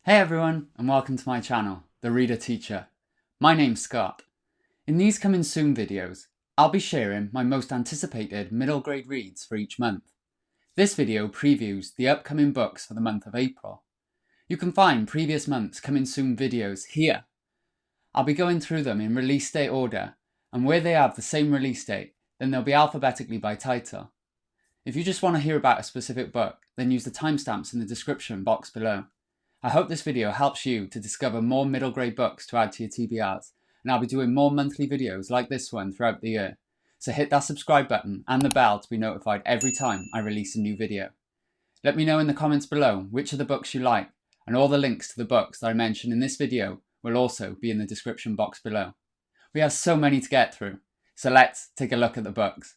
Hey everyone, and welcome to my channel, The Reader Teacher. My name's Scott. In these coming soon videos, I'll be sharing my most anticipated middle grade reads for each month. This video previews the upcoming books for the month of April. You can find previous months' coming soon videos here. I'll be going through them in release date order, and where they have the same release date, then they'll be alphabetically by title. If you just want to hear about a specific book, then use the timestamps in the description box below. I hope this video helps you to discover more middle grade books to add to your TBRs, and I'll be doing more monthly videos like this one throughout the year. So hit that subscribe button and the bell to be notified every time I release a new video. Let me know in the comments below which of the books you like, and all the links to the books that I mention in this video will also be in the description box below. We have so many to get through, so let's take a look at the books.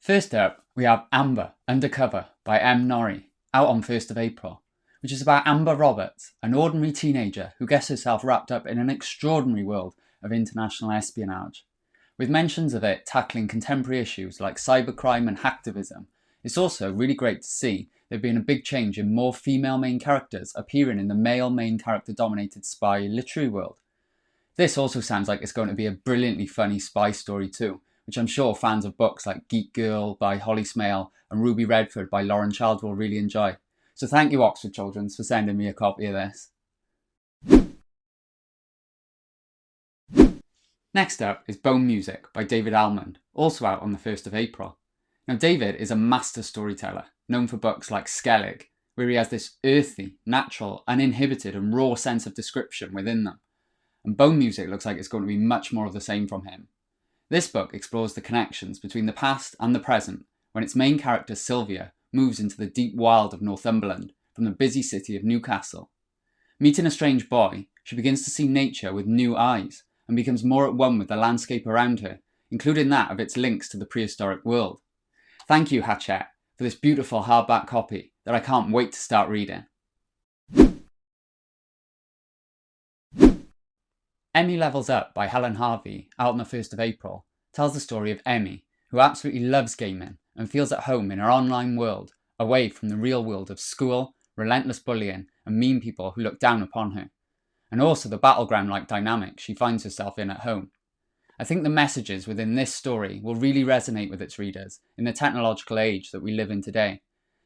First up, we have Amber, Undercover by Norry, out on 1st of April, which is about Amber Roberts, an ordinary teenager who gets herself wrapped up in an extraordinary world of international espionage. With mentions of it tackling contemporary issues like cybercrime and hacktivism, it's also really great to see there being a big change in more female main characters appearing in the male main character dominated spy literary world. This also sounds like it's going to be a brilliantly funny spy story too, which I'm sure fans of books like Geek Girl by Holly Smale and Ruby Redford by Lauren Child will really enjoy. So thank you Oxford Children's for sending me a copy of this. Next up is Bone Music by David Almond, also out on the 1st of April. Now David is a master storyteller, known for books like Skellig, where he has this earthy, natural, uninhibited and raw sense of description within them. And Bone Music looks like it's going to be much more of the same from him. This book explores the connections between the past and the present when its main character Sylvia moves into the deep wild of Northumberland from the busy city of Newcastle. Meeting a strange boy, she begins to see nature with new eyes and becomes more at one with the landscape around her, including that of its links to the prehistoric world. Thank you Hachette for this beautiful hardback copy that I can't wait to start reading. Emmy Levels Up by Helen Harvey, out on the 1st of April, tells the story of Emmy, who absolutely loves gaming and feels at home in her online world, away from the real world of school, relentless bullying and mean people who look down upon her, and also the battleground-like dynamic she finds herself in at home. I think the messages within this story will really resonate with its readers in the technological age that we live in today,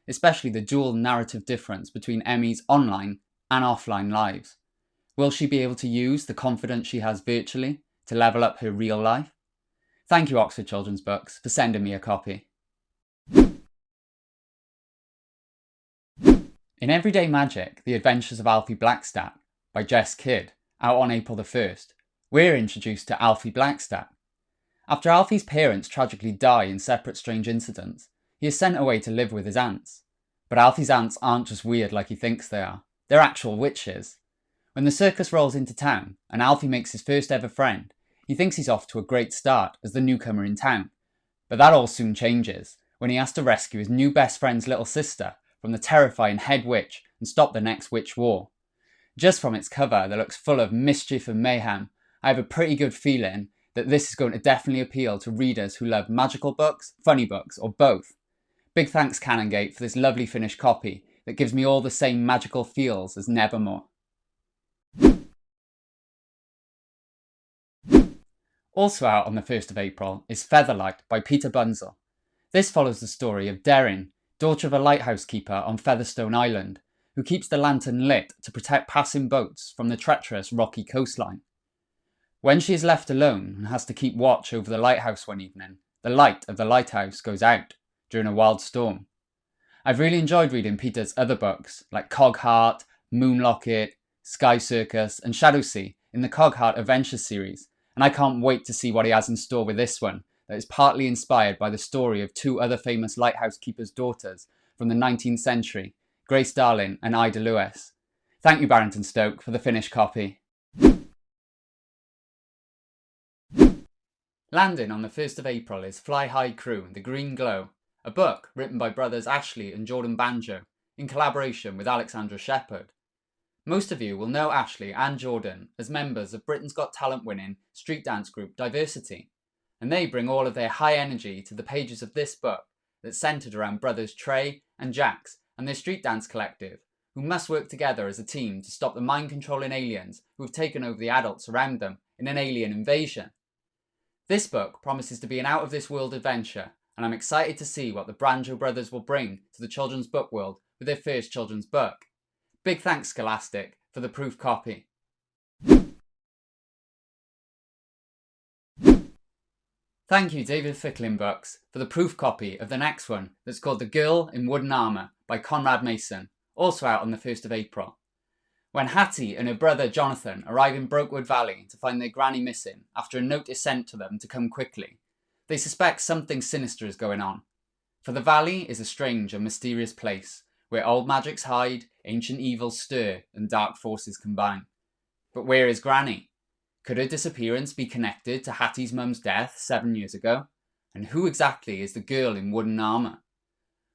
especially the dual narrative difference between Emmy's online and offline lives. Will she be able to use the confidence she has virtually to level up her real life? Thank you Oxford Children's Books for sending me a copy. In Everyday Magic, The Adventures of Alfie Blackstack by Jess Kidd, out on April the 1st, we're introduced to Alfie Blackstack. After Alfie's parents tragically die in separate strange incidents, he is sent away to live with his aunts. But Alfie's aunts aren't just weird like he thinks they are, they're actual witches. When the circus rolls into town and Alfie makes his first ever friend, he thinks he's off to a great start as the newcomer in town. But that all soon changes when he has to rescue his new best friend's little sister from the terrifying head witch and stop the next witch war. Just from its cover that looks full of mischief and mayhem, I have a pretty good feeling that this is going to definitely appeal to readers who love magical books, funny books, or both. Big thanks Canongate for this lovely finished copy that gives me all the same magical feels as Nevermore. Also out on the 1st of April is Featherlight by Peter Bunzl. This follows the story of Deryn, daughter of a lighthouse keeper on Featherstone Island, who keeps the lantern lit to protect passing boats from the treacherous rocky coastline. When she is left alone and has to keep watch over the lighthouse one evening, the light of the lighthouse goes out during a wild storm. I've really enjoyed reading Peter's other books like Cogheart, Moonlocket, Sky Circus and Shadowsea in the Cogheart Adventures series, and I can't wait to see what he has in store with this one that is partly inspired by the story of two other famous lighthouse keepers' daughters from the 19th century, Grace Darling and Ida Lewis. Thank you Barrington Stoke for the finished copy. Landing on the 1st of April is Fly High Crew, The Green Glow, a book written by brothers Ashley and Jordan Banjo in collaboration with Alexandra Sheppard. Most of you will know Ashley and Jordan as members of Britain's Got Talent winning street dance group Diversity, and they bring all of their high energy to the pages of this book that's centred around brothers Trey and Jax and their street dance collective, who must work together as a team to stop the mind-controlling aliens who have taken over the adults around them in an alien invasion. This book promises to be an out-of-this-world adventure, and I'm excited to see what the Banjo brothers will bring to the children's book world with their first children's book. Big thanks, Scholastic, for the proof copy. Thank you, David Ficklin Books, for the proof copy of the next one that's called The Girl in Wooden Armour by Conrad Mason, also out on the 1st of April. When Hattie and her brother Jonathan arrive in Brokewood Valley to find their granny missing after a note is sent to them to come quickly, they suspect something sinister is going on. For the valley is a strange and mysterious place, where old magics hide, ancient evils stir, and dark forces combine. But where is Granny? Could her disappearance be connected to Hattie's mum's death 7 years ago? And who exactly is the girl in wooden armour?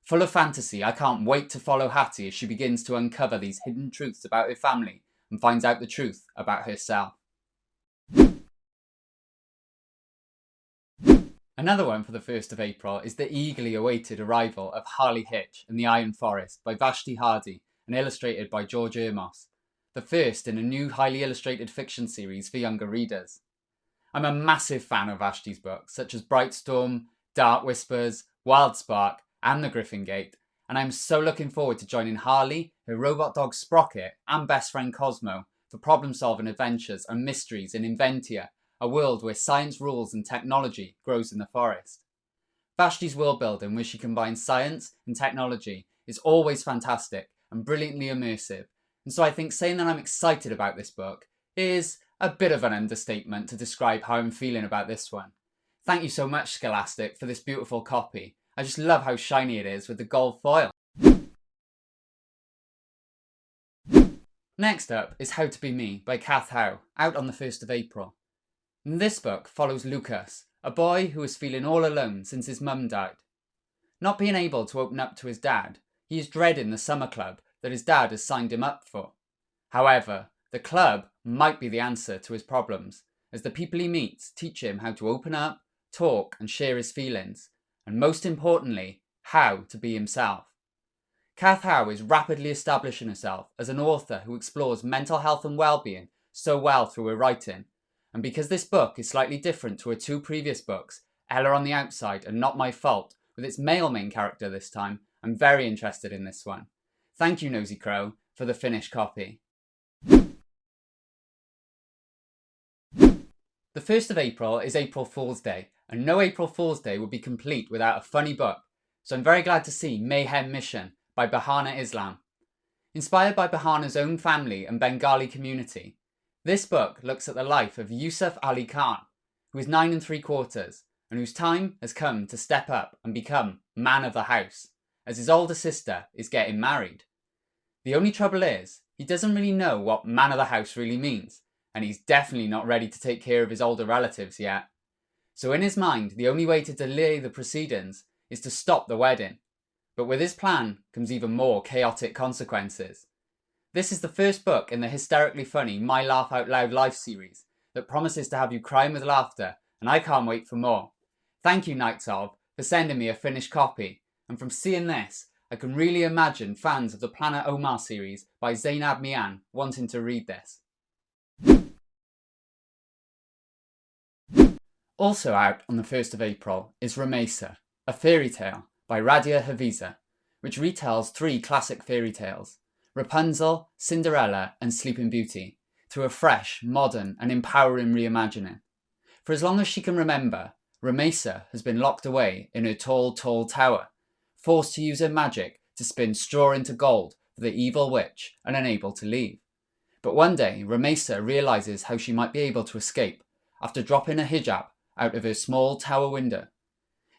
Full of fantasy, I can't wait to follow Hattie as she begins to uncover these hidden truths about her family and finds out the truth about herself. Another one for the 1st of April is the eagerly awaited arrival of Harley, Hitch and the Iron Forest by Vashti Hardy and illustrated by George Ermos, the first in a new highly illustrated fiction series for younger readers. I'm a massive fan of Vashti's books, such as Brightstorm, Dark Whispers, Wild Spark, and The Griffin Gate, and I'm so looking forward to joining Harley, her robot dog Sprocket, and best friend Cosmo for problem-solving adventures and mysteries in Inventia, a world where science rules and technology grows in the forest. Vashti's world building, where she combines science and technology, is always fantastic and brilliantly immersive, and so I think saying that I'm excited about this book is a bit of an understatement to describe how I'm feeling about this one. Thank you so much, Scholastic, for this beautiful copy. I just love how shiny it is with the gold foil. Next up is How to Be Me by Cath Howe, out on the 1st of April. This book follows Lucas, a boy who is feeling all alone since his mum died. Not being able to open up to his dad, he is dreading the summer club that his dad has signed him up for. However, the club might be the answer to his problems, as the people he meets teach him how to open up, talk and share his feelings, and most importantly, how to be himself. Cath Howe is rapidly establishing herself as an author who explores mental health and well-being so well through her writing, and because this book is slightly different to her 2 previous books, Ella on the Outside and Not My Fault, with its male main character this time, I'm very interested in this one. Thank you, Nosy Crow, for the finished copy. The 1st of April is April Fool's Day, and no April Fool's Day would be complete without a funny book, so I'm very glad to see Mayhem Mission by Burhana Islam. Inspired by Burhana's own family and Bengali community, this book looks at the life of Yusuf Ali Khan, who is 9 3/4 and whose time has come to step up and become man of the house, as his older sister is getting married. The only trouble is, he doesn't really know what man of the house really means, and he's definitely not ready to take care of his older relatives yet. So in his mind, the only way to delay the proceedings is to stop the wedding. But with his plan comes even more chaotic consequences. This is the first book in the hysterically funny My Laugh Out Loud Life series that promises to have you crying with laughter, and I can't wait for more. Thank you, Knights of, for sending me a finished copy, and from seeing this, I can really imagine fans of the Planet Omar series by Zainab Mian wanting to read this. Also out on the 1st of April is Rumaysa, a fairy tale by Radiya Hafiza, which retells 3 classic fairy tales, Rapunzel, Cinderella and Sleeping Beauty, through a fresh, modern and empowering reimagining. For as long as she can remember, Rumaysa has been locked away in her tall, tall tower, forced to use her magic to spin straw into gold for the evil witch and unable to leave. But one day, Rumaysa realises how she might be able to escape after dropping a hijab out of her small tower window.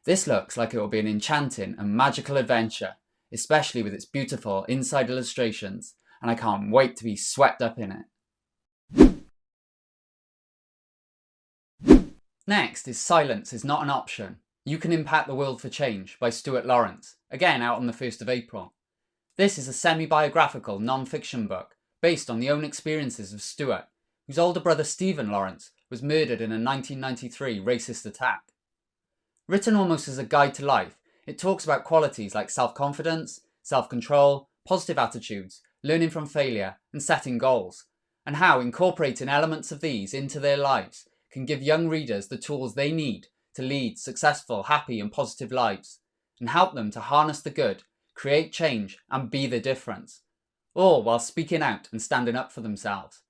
This looks like it will be an enchanting and magical adventure, especially with its beautiful inside illustrations, and I can't wait to be swept up in it. Next is Silence is Not an Option. You Can Impact the World for Change by Stuart Lawrence, again out on the 1st of April. This is a semi-biographical non-fiction book based on the own experiences of Stuart, whose older brother Stephen Lawrence was murdered in a 1993 racist attack. Written almost as a guide to life, it talks about qualities like self-confidence, self-control, positive attitudes, learning from failure, and setting goals, and how incorporating elements of these into their lives can give young readers the tools they need to lead successful, happy, and positive lives, and help them to harness the good, create change, and be the difference, all while speaking out and standing up for themselves.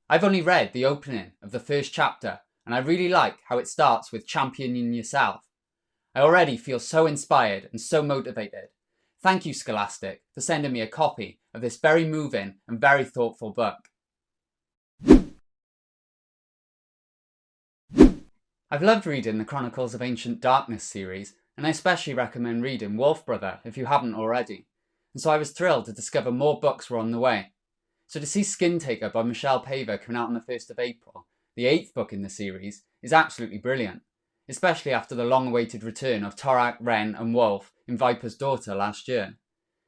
I've only read the opening of the first chapter, and I really like how it starts with championing yourself. I already feel so inspired and so motivated. Thank you, Scholastic, for sending me a copy of this very moving and very thoughtful book. I've loved reading the Chronicles of Ancient Darkness series, and I especially recommend reading Wolf Brother if you haven't already, and so I was thrilled to discover more books were on the way. So to see Skin Taker by Michelle Paver coming out on the 1st of April, the 8th book in the series, is absolutely brilliant, especially after the long-awaited return of Torak, Ren and Wolf in Viper's Daughter last year.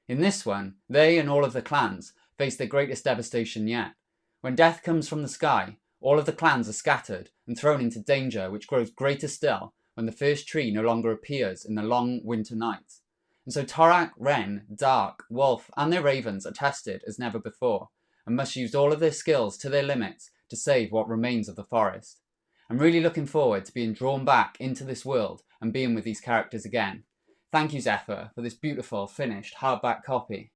In this one, they and all of the clans face their greatest devastation yet. When death comes from the sky, all of the clans are scattered and thrown into danger, which grows greater still when the first tree no longer appears in the long winter nights. And so Torak, Ren, Dark, Wolf and their ravens are tested as never before, and must use all of their skills to their limits to save what remains of the forest. I'm really looking forward to being drawn back into this world and being with these characters again. Thank you, Zephyr, for this beautiful, finished hardback copy.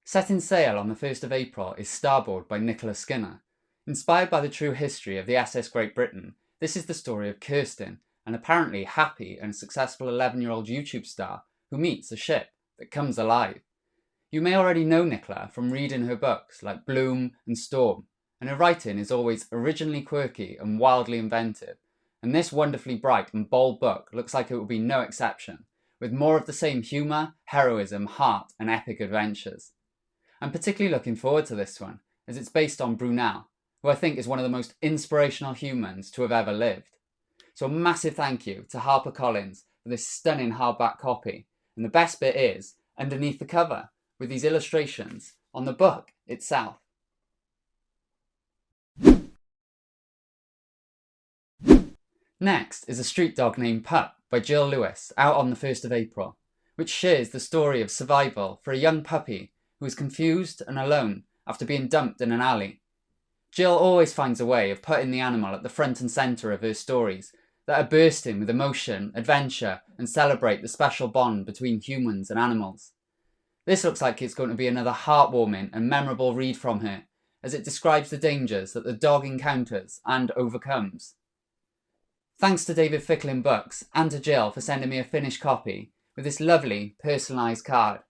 Setting sail on the 1st of April is Starboard by Nicholas Skinner. Inspired by the true history of the SS Great Britain, this is the story of Kirsten, an apparently happy and successful 11-year-old YouTube star who meets a ship that comes alive. You may already know Nicola from reading her books like Bloom and Storm, and her writing is always originally quirky and wildly inventive, and this wonderfully bright and bold book looks like it will be no exception, with more of the same humour, heroism, heart and epic adventures. I'm particularly looking forward to this one, as it's based on Brunel, who I think is one of the most inspirational humans to have ever lived. So a massive thank you to HarperCollins for this stunning hardback copy, and the best bit is underneath the cover, with these illustrations on the book itself. Next is A Street Dog Named Pup by Jill Lewis, out on the 1st of April, which shares the story of survival for a young puppy who is confused and alone after being dumped in an alley. Jill always finds a way of putting the animal at the front and centre of her stories that are bursting with emotion, adventure, and celebrate the special bond between humans and animals. This looks like it's going to be another heartwarming and memorable read from her, as it describes the dangers that the dog encounters and overcomes. Thanks to David Ficklin Books and to Jill for sending me a finished copy with this lovely personalised card.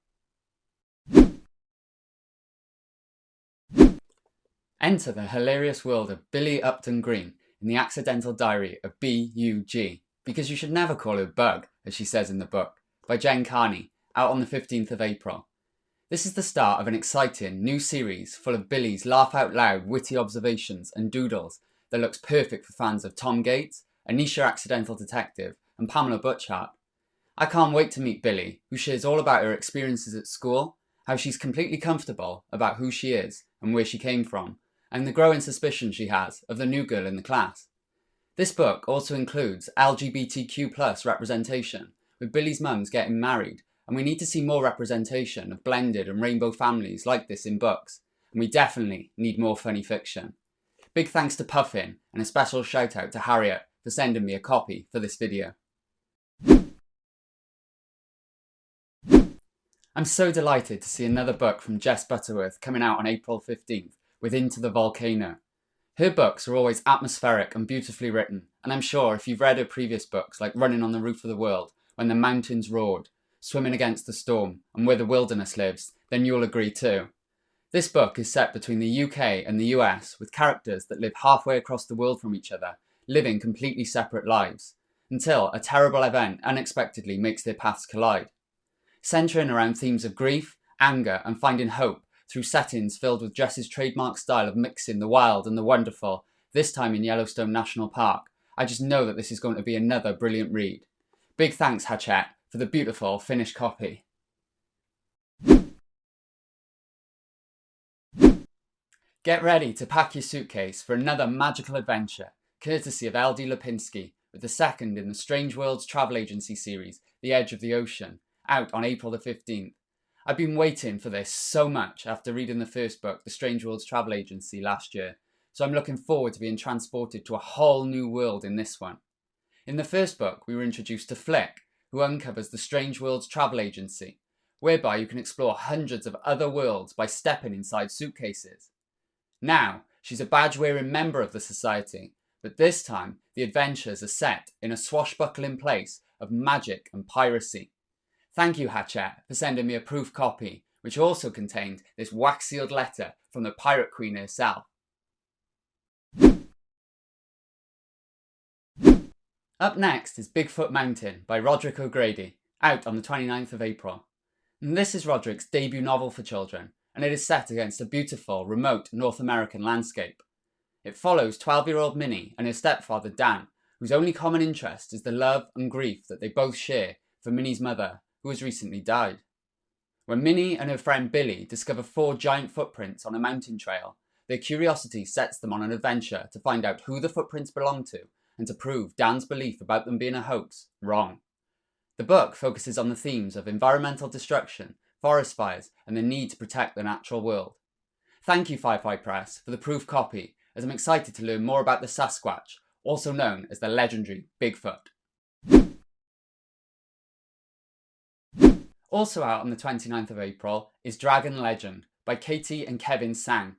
Enter the hilarious world of Billy Upton Green in the accidental diary of B.U.G, because you should never call her Bug, as she says in the book, by Jen Carney, out on the 15th of April. This is the start of an exciting new series full of Billy's laugh-out-loud witty observations and doodles that looks perfect for fans of Tom Gates, Anisha Accidental Detective, and Pamela Butchart. I can't wait to meet Billy, who shares all about her experiences at school, how she's completely comfortable about who she is and where she came from, and the growing suspicion she has of the new girl in the class. This book also includes LGBTQ+ representation, with Billy's mums getting married, and we need to see more representation of blended and rainbow families like this in books, and we definitely need more funny fiction. Big thanks to Puffin, and a special shout out to Harriet for sending me a copy for this video. I'm so delighted to see another book from Jess Butterworth coming out on April 15th, with Into the Volcano. Her books are always atmospheric and beautifully written, and I'm sure if you've read her previous books like Running on the Roof of the World, When the Mountains Roared, Swimming Against the Storm, and Where the Wilderness Lives, then you'll agree too. This book is set between the UK and the US, with characters that live halfway across the world from each other, living completely separate lives, until a terrible event unexpectedly makes their paths collide. Centering around themes of grief, anger, and finding hope through settings filled with Jess's trademark style of mixing the wild and the wonderful, this time in Yellowstone National Park, I just know that this is going to be another brilliant read. Big thanks, Hachette, for the beautiful finished copy. Get ready to pack your suitcase for another magical adventure, courtesy of L.D. Lipinski, with the second in the Strange Worlds travel agency series, The Edge of the Ocean, out on April the 15th. I've been waiting for this so much after reading the first book, The Strange Worlds Travel Agency, last year, so I'm looking forward to being transported to a whole new world in this one. In the first book, we were introduced to Flick, who uncovers the Strange Worlds Travel Agency, whereby you can explore hundreds of other worlds by stepping inside suitcases. Now, she's a badge-wearing member of the society, but this time the adventures are set in a swashbuckling place of magic and piracy. Thank you, Hatchet, for sending me a proof copy, which also contained this wax-sealed letter from the Pirate Queen herself. Up next is Bigfoot Mountain by Roderick O'Grady, out on the 29th of April. And this is Roderick's debut novel for children, and it is set against a beautiful, remote North American landscape. It follows 12-year-old Minnie and her stepfather Dan, whose only common interest is the love and grief that they both share for Minnie's mother, who has recently died. When Minnie and her friend Billy discover 4 giant footprints on a mountain trail, their curiosity sets them on an adventure to find out who the footprints belong to and to prove Dan's belief about them being a hoax wrong. The book focuses on the themes of environmental destruction, forest fires, and the need to protect the natural world. Thank you, Fi-Fi Press, for the proof copy, as I'm excited to learn more about the Sasquatch, also known as the legendary Bigfoot. Also out on the 29th of April is Dragon Legend by Katie and Kevin Sang.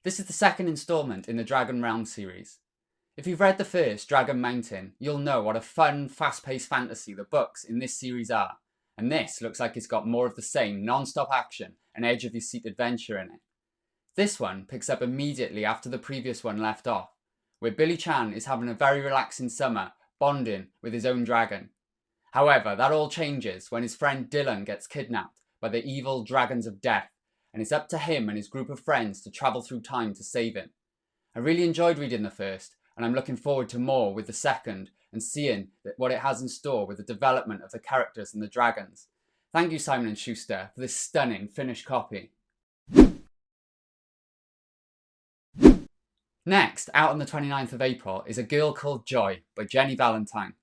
This is the second instalment in the Dragon Realm series. If you've read the first, Dragon Mountain, you'll know what a fun, fast-paced fantasy the books in this series are, and this looks like it's got more of the same non-stop action and edge-of-your-seat adventure in it. This one picks up immediately after the previous one left off, where Billy Chan is having a very relaxing summer, bonding with his own dragon. However, that all changes when his friend Dylan gets kidnapped by the evil Dragons of Death, and it's up to him and his group of friends to travel through time to save him. I really enjoyed reading the first, and I'm looking forward to more with the second and seeing what it has in store with the development of the characters and the dragons. Thank you, Simon & Schuster, for this stunning finished copy. Next, out on the 29th of April, is A Girl Called Joy by Jenny Valentine.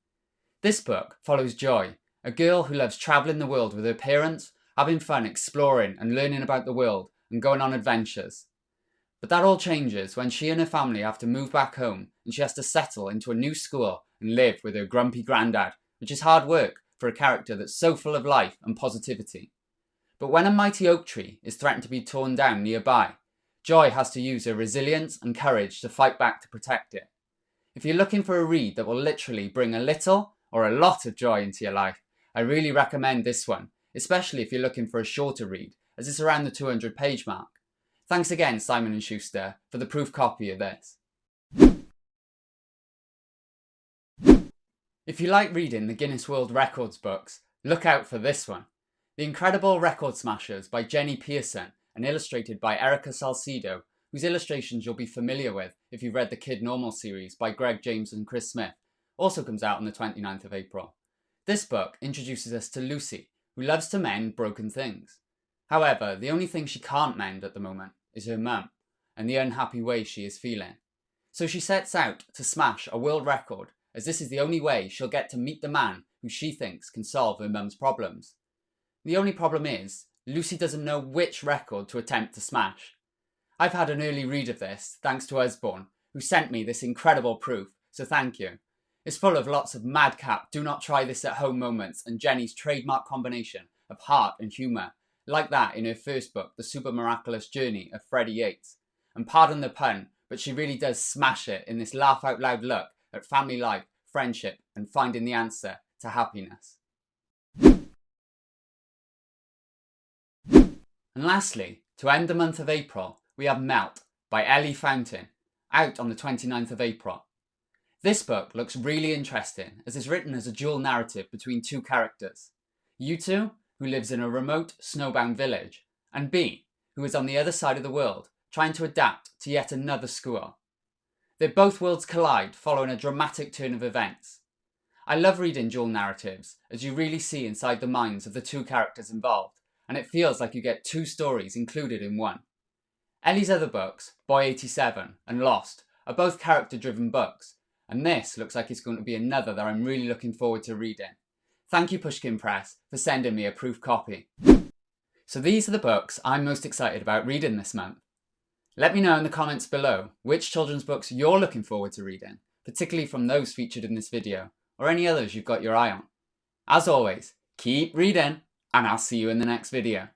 This book follows Joy, a girl who loves travelling the world with her parents, having fun exploring and learning about the world and going on adventures. But that all changes when she and her family have to move back home and she has to settle into a new school and live with her grumpy granddad, which is hard work for a character that's so full of life and positivity. But when a mighty oak tree is threatened to be torn down nearby, Joy has to use her resilience and courage to fight back to protect it. If you're looking for a read that will literally bring a little or a lot of joy into your life, I really recommend this one, especially if you're looking for a shorter read, as it's around the 200-page mark. Thanks again, Simon & Schuster, for the proof copy of this. If you like reading the Guinness World Records books, look out for this one. The Incredible Record Smashers by Jenny Pearson and illustrated by Erica Salcedo, whose illustrations you'll be familiar with if you've read the Kid Normal series by Greg James and Chris Smith, also comes out on the 29th of April. This book introduces us to Lucy, who loves to mend broken things. However, the only thing she can't mend at the moment is her mum, and the unhappy way she is feeling. So she sets out to smash a world record, as this is the only way she'll get to meet the man who she thinks can solve her mum's problems. The only problem is, Lucy doesn't know which record to attempt to smash. I've had an early read of this, thanks to Usborne, who sent me this incredible proof, so thank you. It's full of lots of madcap, do not try this at home moments and Jenny's trademark combination of heart and humour, like that in her first book, The Super Miraculous Journey of Freddie Yates. And pardon the pun, but she really does smash it in this laugh-out-loud look at family life, friendship, and finding the answer to happiness. And lastly, to end the month of April, we have Melt by Ele Fountain, out on the 29th of April. This book looks really interesting as it's written as a dual narrative between two characters. Yutu, who lives in a remote, snowbound village, and B, who is on the other side of the world, trying to adapt to yet another school. Their both worlds collide following a dramatic turn of events. I love reading dual narratives, as you really see inside the minds of the two characters involved, and it feels like you get two stories included in one. Ellie's other books, Boy 87 and Lost, are both character-driven books, and this looks like it's going to be another that I'm really looking forward to reading. Thank you Pushkin Press for sending me a proof copy. So these are the books I'm most excited about reading this month. Let me know in the comments below which children's books you're looking forward to reading, particularly from those featured in this video, or any others you've got your eye on. As always, keep reading, and I'll see you in the next video.